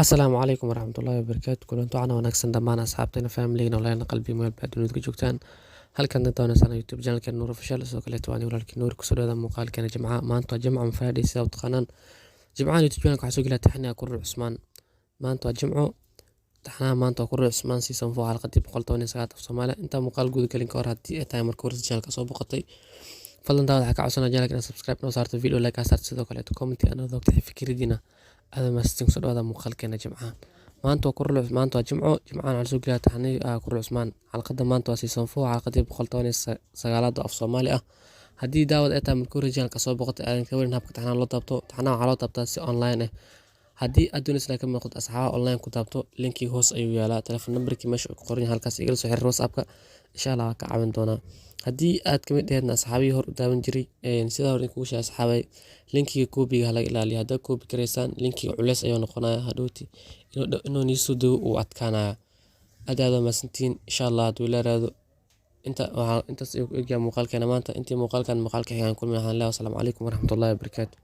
السلام عليكم ورحمة الله وبركاته. kulanti waxaan wanaagsan dhammaan asxaabteena family-na walaalaheena qalbiga meel baad dunida ka joogtaan. Halkan dad doonaysan YouTube channel-kan Nuur Official sidoo kale waan walaalkii Nuur ku soo dhawaada muuqaalkeena Jimcaha maanta waa Jimco Friday sida taqaanaan. Jimcaha YouTube channel-ka waxaa soo gelaya taxaniya Qurux Cusmaan. Maanta waa Jimco taxanaha maanta waa Qurux Cusmaan season 4 xalqadii 119 af Soomaaliya. Inta muuqaal guud galin ka hor haddii ay tahay marka hore channel-ka soo boqotay fadlan daawada waxaa ka codsanaa channel-ka inaad subscribe noo saarto video like ka saarto sidoo kale comment ana doogta fikiradiina هذا ما ستنقصد هذا مخالك أنا جمعان ما أنتوا كل ما أنتوا جمعان على سوق لا تحني كل عثمان على قدم ما أنتوا سيسون فوق على قدم بخلطوني سجالات أف صومالي هدي داود أتى من كل رجال كسب بقت أنا كبر نهب كتحنا الله طبطو تحنا على طبطو سي أونلاين هدي أدونس لكن ما قد أصحاب أونلاين كتابتو لينكي هوس أيوة لا تلفون نمبر كي مش قرني هالكاس يجلس سحر روس أبكا إن شاء الله كعبن دونا هدي أد كمية هنا أصحابي هور داون جري نسيت أوريك وش أصحابي لينكي كوبي هلا إلى هذا كوبي كريسان لينكي علس أيوة نقنايا هدوتي إنه نيسودو وأتكانا أدادا ما سنتين إن شاء الله دولا رادو أنت سيجي مقال كنا ما أنت مقال كان مقال كهان كل من الله والسلام عليكم ورحمة الله وبركاته.